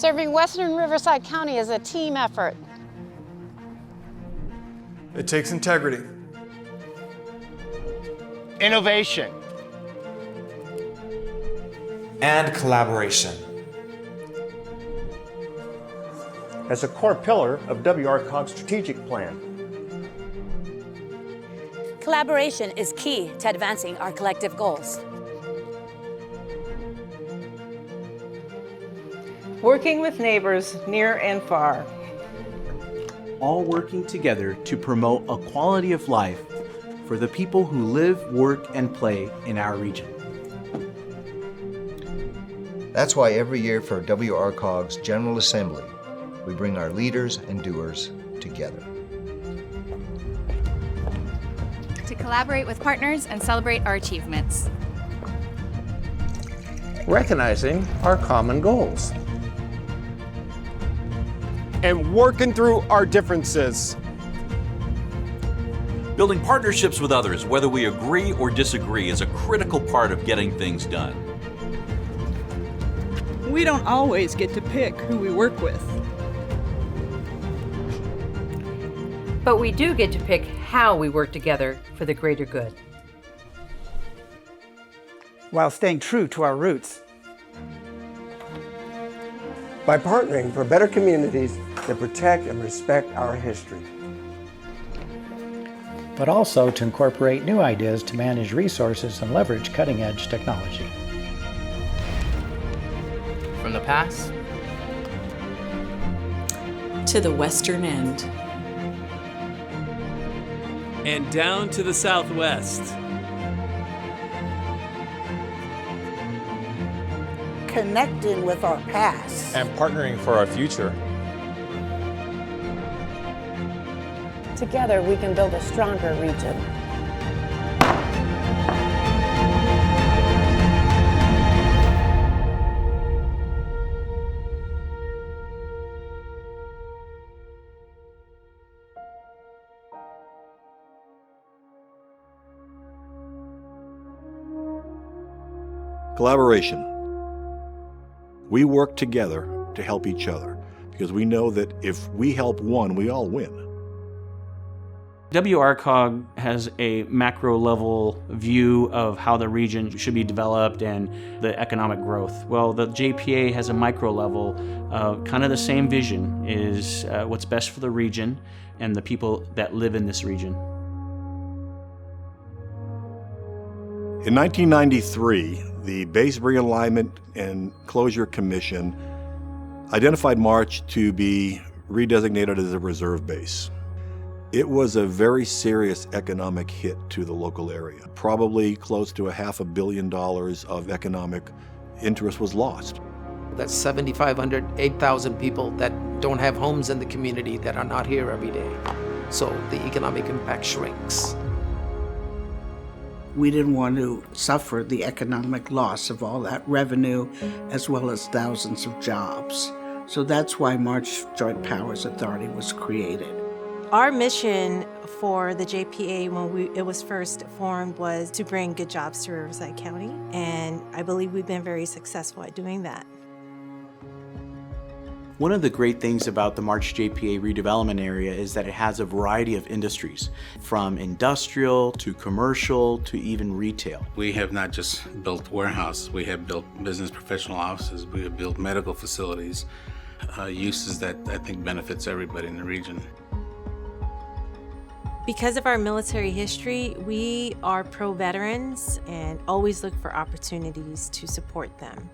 Serving Western Riverside County is a team effort. It takes integrity, innovation, and collaboration. As a core pillar of WRCOG's strategic plan. Collaboration is key to advancing our collective goals. Working with neighbors near and far. All working together to promote a quality of life for the people who live, work, and play in our region. That's why every year for WRCOG's General Assembly, we bring our leaders and doers together. To collaborate with partners and celebrate our achievements. recognizing our common goals, and working through our differences. Building partnerships with others, whether we agree or disagree, is a critical part of getting things done. We don't always get to pick who we work with. But we do get to pick how we work together for the greater good. While staying true to our roots. By partnering for better communities that protect and respect our history. But also to incorporate new ideas to manage resources and leverage cutting-edge technology. From the past to the western end. And down to the southwest. Connecting with our past. And partnering for our future. Together, we can build a stronger region. Collaboration. We work together to help each other because we know that if we help one, we all win. WRCOG has a macro level view of how the region should be developed and the economic growth. Well, the JPA has a micro level, kind of the same vision, is what's best for the region and the people that live in this region. In 1993, the Base Realignment and Closure Commission identified March to be redesignated as a reserve base. It was a very serious economic hit to the local area. Probably close to $500 million of economic interest was lost. That's 7,500, 8,000 people that don't have homes in the community that are not here every day. So the economic impact shrinks. We didn't want to suffer the economic loss of all that revenue as well as thousands of jobs. So that's why March Joint Powers Authority was created. Our mission for the JPA when it was first formed was to bring good jobs to Riverside County, and I believe we've been very successful at doing that. One of the great things about the March JPA redevelopment area is that it has a variety of industries, from industrial to commercial to even retail. We have not just built warehouses, we have built business professional offices, we have built medical facilities, uses that I think benefits everybody in the region. Because of our military history, we are pro-veterans and always look for opportunities to support them.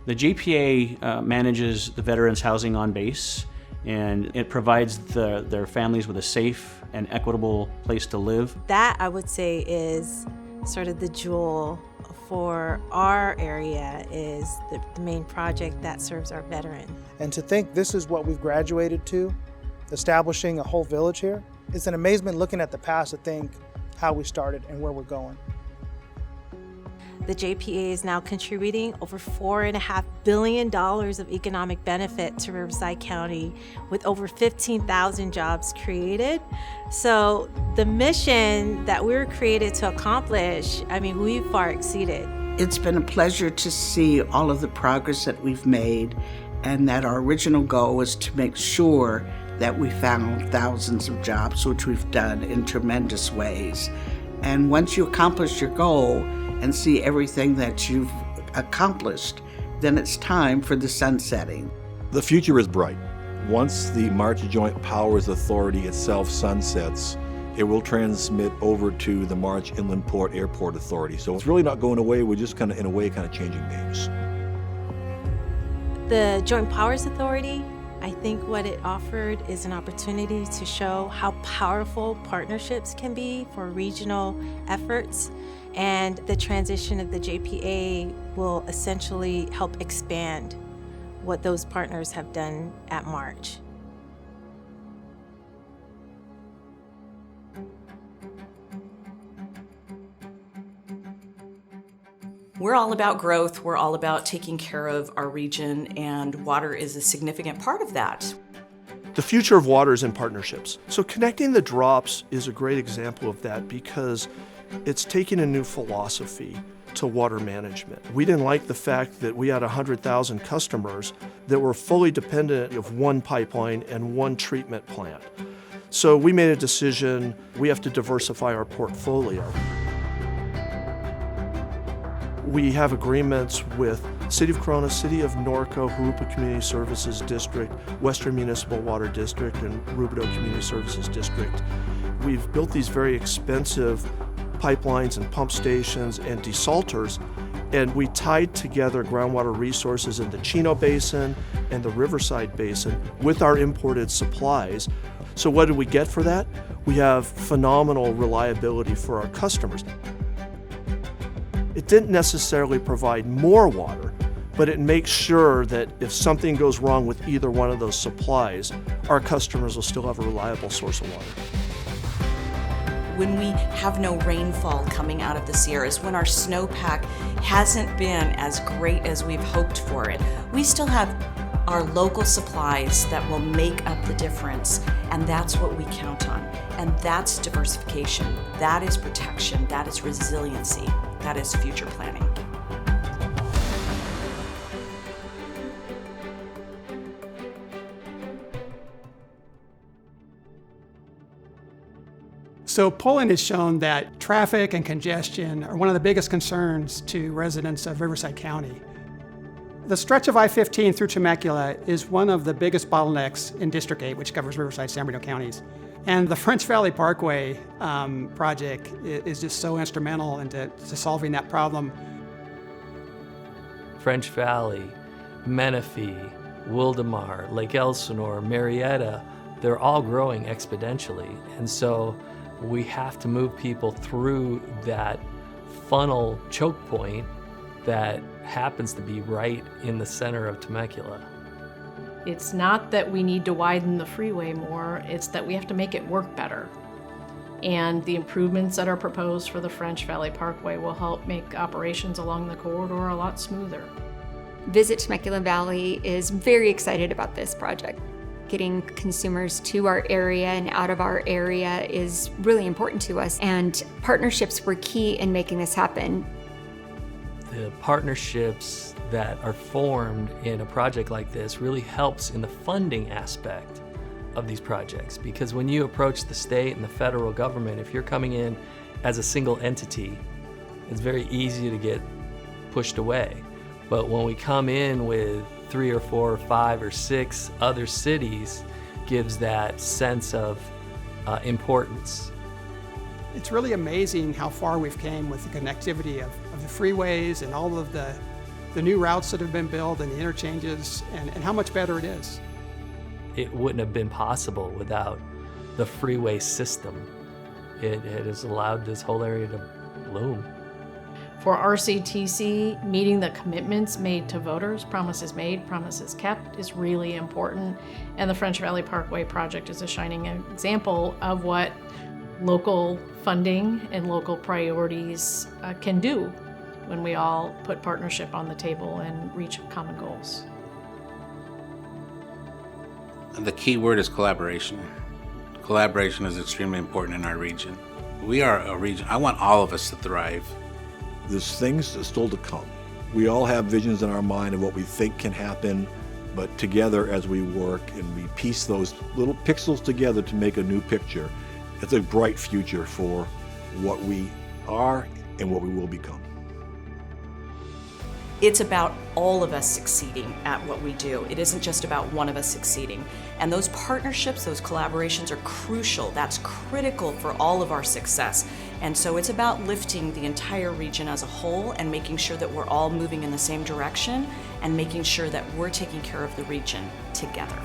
The JPA manages the veterans housing on base, and it provides their families with a safe and equitable place to live. That, I would say, is sort of the jewel for our area, is the main project that serves our veterans. And to think this is what we've graduated to, establishing a whole village here, it's an amazement looking at the past to think how we started and where we're going. The JPA is now contributing over $4.5 billion of economic benefit to Riverside County with over 15,000 jobs created. So the mission that we were created to accomplish, I mean, we've far exceeded. It's been a pleasure to see all of the progress that we've made and that our original goal was to make sure that we found thousands of jobs, which we've done in tremendous ways. And once you accomplish your goal and see everything that you've accomplished, then it's time for the sunsetting. The future is bright. Once the March Joint Powers Authority itself sunsets, it will transmit over to the March Inland Port Airport Authority. So it's really not going away, we're just in a way, changing names. The Joint Powers Authority, I think what it offered is an opportunity to show how powerful partnerships can be for regional efforts, and the transition of the JPA will essentially help expand what those partners have done at March. We're all about growth, we're all about taking care of our region, and water is a significant part of that. The future of water is in partnerships. So connecting the drops is a great example of that because it's taking a new philosophy to water management. We didn't like the fact that we had 100,000 customers that were fully dependent of one pipeline and one treatment plant. So we made a decision, we have to diversify our portfolio. We have agreements with City of Corona, City of Norco, Jurupa Community Services District, Western Municipal Water District, and Rubidoux Community Services District. We've built these very expensive pipelines and pump stations and desalters, and we tied together groundwater resources in the Chino Basin and the Riverside Basin with our imported supplies. So what did we get for that? We have phenomenal reliability for our customers. It didn't necessarily provide more water, but it makes sure that if something goes wrong with either one of those supplies, our customers will still have a reliable source of water. When we have no rainfall coming out of the Sierras, when our snowpack hasn't been as great as we've hoped for it, we still have our local supplies that will make up the difference, and that's what we count on. And that's diversification, that is protection, that is resiliency, that is future planning. So polling has shown that traffic and congestion are one of the biggest concerns to residents of Riverside County. The stretch of I-15 through Temecula is one of the biggest bottlenecks in District 8, which covers Riverside, San Bernardino counties. And the French Valley Parkway project is just so instrumental into solving that problem. French Valley, Menifee, Wildemar, Lake Elsinore, Marietta, they're all growing exponentially. And so we have to move people through that funnel choke point that happens to be right in the center of Temecula. It's not that we need to widen the freeway more, it's that we have to make it work better. And the improvements that are proposed for the French Valley Parkway will help make operations along the corridor a lot smoother. Visit Temecula Valley is very excited about this project. Getting consumers to our area and out of our area is really important to us, and partnerships were key in making this happen. The partnerships that are formed in a project like this really helps in the funding aspect of these projects, because when you approach the state and the federal government, if you're coming in as a single entity, it's very easy to get pushed away. But when we come in with 3 or 4 or 5 or 6 other cities, gives that sense of importance. It's really amazing how far we've came with the connectivity of the freeways and all of the new routes that have been built and the interchanges, and how much better it is. It wouldn't have been possible without the freeway system. It has allowed this whole area to bloom. For RCTC, meeting the commitments made to voters, promises made, promises kept, is really important. And the French Valley Parkway project is a shining example of what local funding and local priorities can do when we all put partnership on the table and reach common goals. And the key word is collaboration. Collaboration is extremely important in our region. We are a region, I want all of us to thrive. There's things still to come. We all have visions in our mind of what we think can happen, But together as we work and we piece those little pixels together to make a new picture, it's a bright future for what we are and what we will become. It's about all of us succeeding at what we do. It isn't just about one of us succeeding. And those partnerships, those collaborations are crucial. That's critical for all of our success. And so it's about lifting the entire region as a whole and making sure that we're all moving in the same direction and making sure that we're taking care of the region together.